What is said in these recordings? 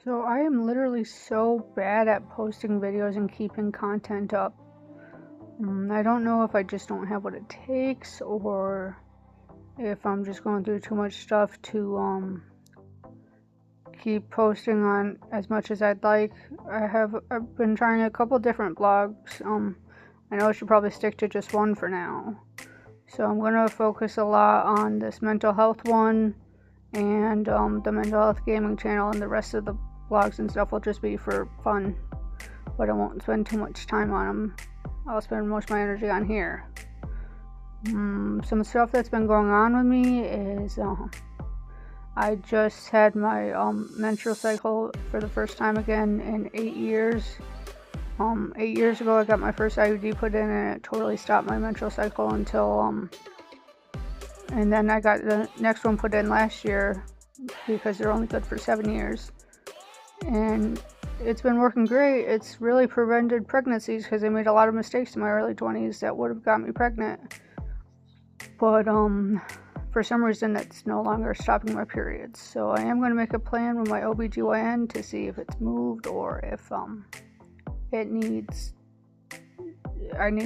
So I am literally so bad at posting videos and keeping content up. I don't know if I just don't have what it takes or if I'm just going through too much stuff to keep posting on as much as I'd like. I've been trying a couple different blogs. I know I should probably stick to just one for now. So I'm gonna focus a lot on this mental health one and the mental health gaming channel, and the rest of the blogs and stuff will just be for fun, but I won't spend too much time on them. I'll spend most of my energy on here. Some stuff that's been going on with me is I just had my menstrual cycle for the first time again in 8 years. 8 years ago I got my first IUD put in, and it totally stopped my menstrual cycle until and then I got the next one put in last year because they're only good for 7 years. And it's been working great. It's really prevented pregnancies because I made a lot of mistakes in my early 20s that would have got me pregnant. But for some reason that's no longer stopping my periods. So I am going to make a plan with my OBGYN to see if it's moved or if I need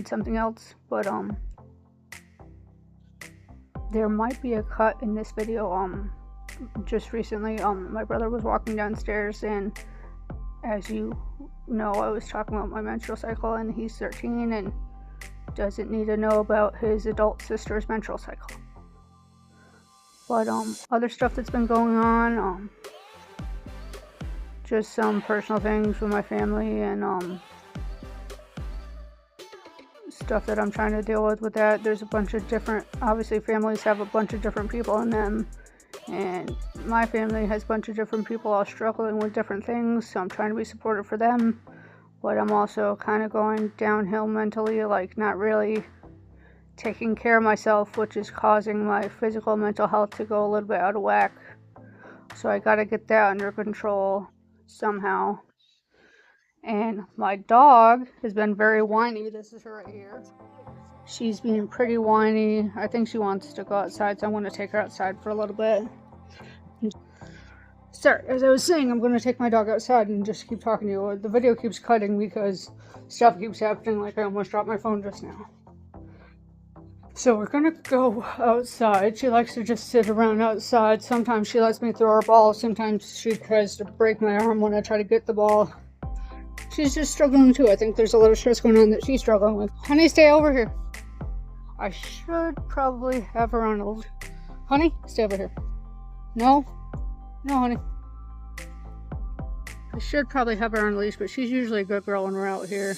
something else. But there might be a cut in this video. Just recently, my brother was walking downstairs, and as you know, I was talking about my menstrual cycle, and he's 13 and doesn't need to know about his adult sister's menstrual cycle. But other stuff that's been going on, just some personal things with my family and stuff that I'm trying to deal with that. There's a bunch of different, obviously families have a bunch of different people in them, and my family has a bunch of different people all struggling with different things, so I'm trying to be supportive for them, but I'm also kind of going downhill mentally, like not really taking care of myself, which is causing my physical and mental health to go a little bit out of whack. So I gotta get that under control somehow. And my dog has been very whiny. This is her right here. She's being pretty whiny. I think she wants to go outside, so I'm going to take her outside for a little bit. Sorry, as I was saying, I'm going to take my dog outside and just keep talking to you. The video keeps cutting because stuff keeps happening, like I almost dropped my phone just now. So we're going to go outside. She likes to just sit around outside. Sometimes she lets me throw her ball. Sometimes she tries to break my arm when I try to get the ball. She's just struggling too. I think there's a lot of stress going on that she's struggling with. Honey, stay over here. I should probably have her on a leash. Honey, stay over here. No, honey. I should probably have her on a leash, but she's usually a good girl when we're out here.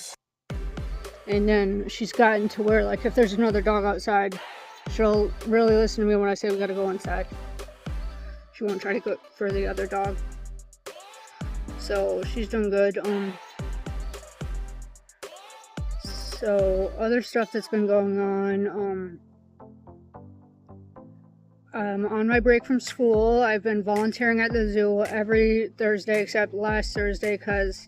And then she's gotten to where, like, if there's another dog outside, she'll really listen to me when I say we gotta go inside. She won't try to go for the other dog. So she's doing good. So other stuff that's been going on, on my break from school, I've been volunteering at the zoo every Thursday except last Thursday because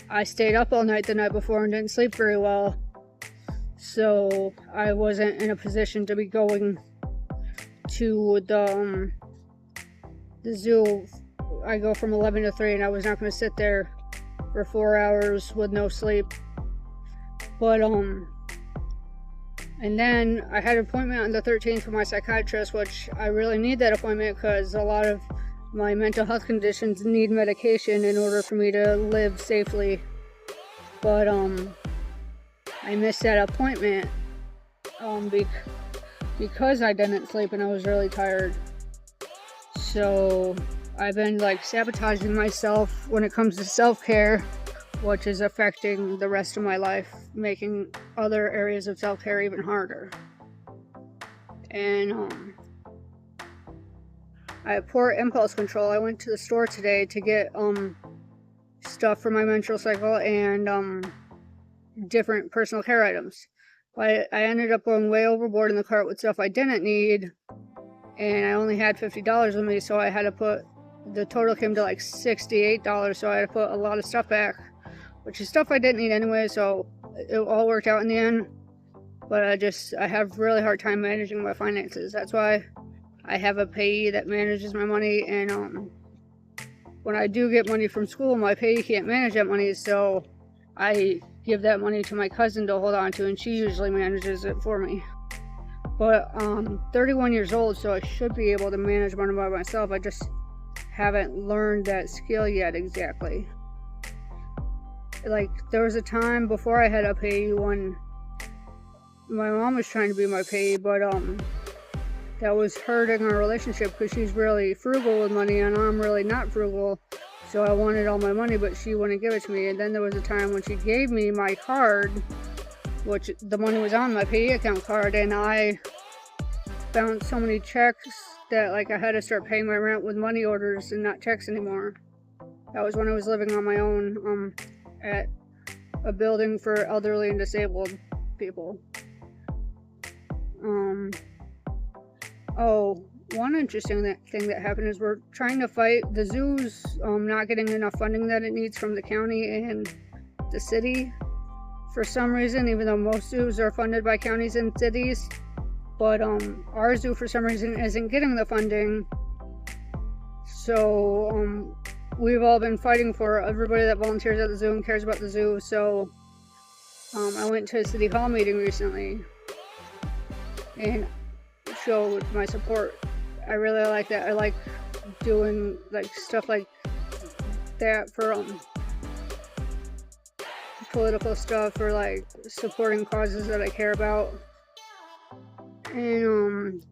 I stayed up all night the night before and didn't sleep very well. So I wasn't in a position to be going to the zoo. I go from 11 to 3, and I was not going to sit there for 4 hours with no sleep. But and then I had an appointment on the 13th with my psychiatrist, which I really need that appointment because a lot of my mental health conditions need medication in order for me to live safely. But I missed that appointment because I didn't sleep and I was really tired. So I've been like sabotaging myself when it comes to self-care, which is affecting the rest of my life, making other areas of self-care even harder. And I have poor impulse control. I went to the store today to get stuff for my menstrual cycle and different personal care items. But I ended up going way overboard in the cart with stuff I didn't need, and I only had $50 with me, so I had to put, the total came to like $68, so I had to put a lot of stuff back, which is stuff I didn't need anyway, so it all worked out in the end. But I have really hard time managing my finances. That's why I have a payee that manages my money, and when I do get money from school, my pay can't manage that money, so I give that money to my cousin to hold on to, and she usually manages it for me. But I'm 31 years old, so I should be able to manage money by myself. I just haven't learned that skill yet exactly. Like, there was a time before I had a payee when my mom was trying to be my payee, but that was hurting our relationship because she's really frugal with money and I'm really not frugal. So I wanted all my money, but she wouldn't give it to me. And then there was a time when she gave me my card, which the money was on my payee account card, and I found so many checks that like I had to start paying my rent with money orders and not checks anymore. That was when I was living on my own at a building for elderly and disabled people. Oh, one interesting thing that happened is we're trying to fight the zoo's not getting enough funding that it needs from the county and the city for some reason, even though most zoos are funded by counties and cities. But our zoo for some reason isn't getting the funding. So we've all been fighting for everybody that volunteers at the zoo and cares about the zoo. So I went to a city hall meeting recently and showed my support. I really like that. I like doing like stuff like that for political stuff or like supporting causes that I care about. And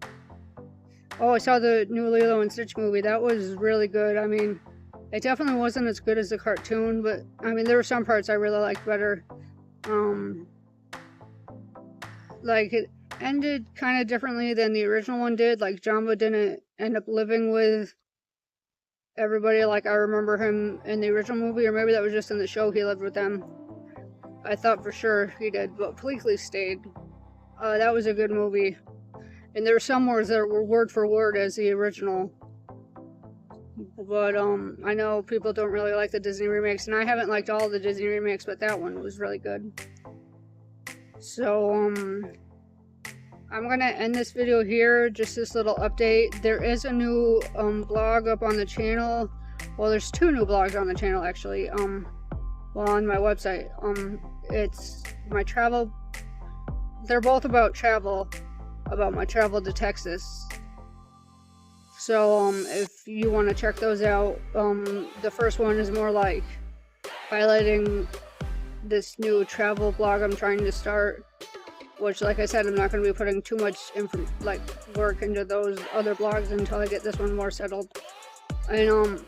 oh, I saw the new Lilo and Stitch movie. That was really good. I mean, it definitely wasn't as good as the cartoon, but I mean there were some parts I really liked better. Like it ended kind of differently than the original one did. Like Jumbo didn't end up living with everybody like I remember him in the original movie, or maybe that was just in the show he lived with them. I thought for sure he did, but Pleakley stayed. That was a good movie, and there were some words that were word for word as the original. But I know people don't really like the Disney remakes, and I haven't liked all the Disney remakes, but that one was really good. So I'm gonna end this video here, just this little update. There is a new blog up on the channel. Well, there's two new blogs on the channel actually. Well, on my website. It's my travel. They're both about travel, about my travel to Texas. So if you want to check those out, the first one is more like highlighting this new travel blog I'm trying to start, which, like I said, I'm not going to be putting too much work into those other blogs until I get this one more settled. And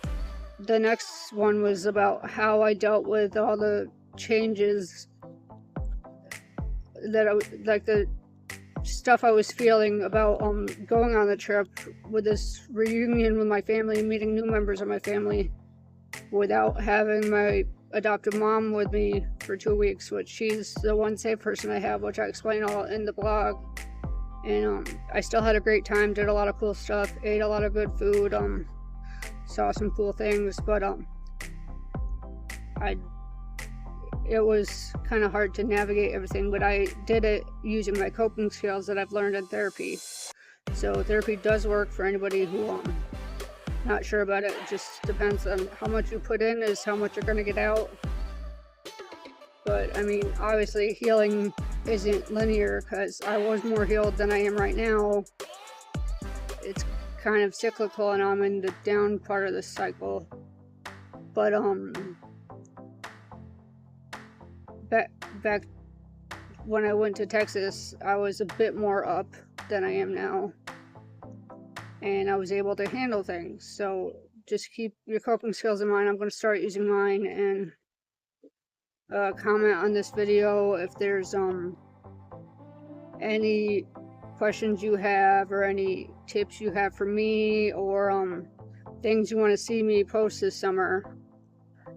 the next one was about how I dealt with all the changes that like the stuff I was feeling about going on the trip with this reunion with my family, meeting new members of my family without having my adoptive mom with me for 2 weeks, which she's the one safe person I have, which I explain all in the blog. And I still had a great time, did a lot of cool stuff, ate a lot of good food, saw some cool things, but it was kind of hard to navigate everything, but I did it using my coping skills that I've learned in therapy. So therapy does work for anybody who not sure about it. It just depends on how much you put in is how much you're going to get out. But I mean, obviously healing isn't linear, because I was more healed than I am right now. It's kind of cyclical and I'm in the down part of the cycle. But back when I went to Texas, I was a bit more up than I am now, and I was able to handle things. So just keep your coping skills in mind. I'm going to start using mine, and comment on this video if there's any questions you have or any tips you have for me, or things you want to see me post this summer.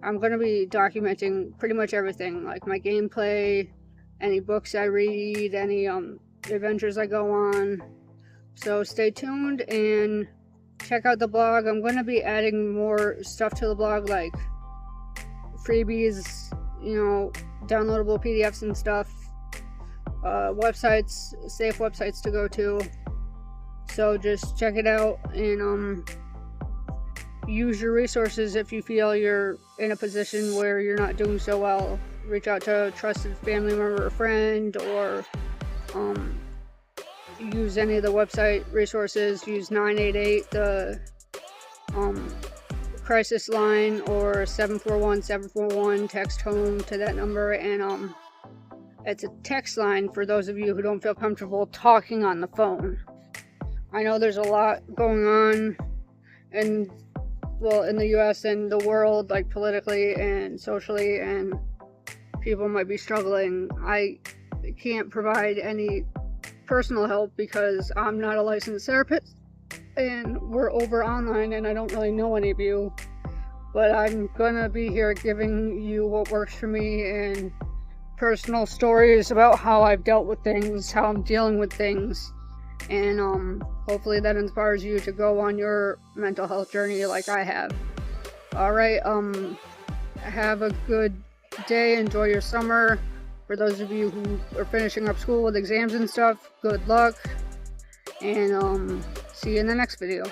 I'm going to be documenting pretty much everything, like my gameplay, any books I read, any adventures I go on. So stay tuned and check out the blog. I'm going to be adding more stuff to the blog, like freebies, you know, downloadable PDFs and stuff, websites, safe websites to go to. So just check it out, and use your resources if you feel you're in a position where you're not doing so well. Reach out to a trusted family member or friend, or use any of the website resources. Use 988, the crisis line, or 741-741. Text home to that number, and it's a text line for those of you who don't feel comfortable talking on the phone. I know there's a lot going on in the US and the world, like politically and socially, and people might be struggling. I can't provide any personal help because I'm not a licensed therapist and we're over online and I don't really know any of you, but I'm gonna be here giving you what works for me and personal stories about how I've dealt with things, how I'm dealing with things, and hopefully that inspires you to go on your mental health journey like I have. Alright, have a good day, enjoy your summer. For those of you who are finishing up school with exams and stuff, good luck, and see you in the next video.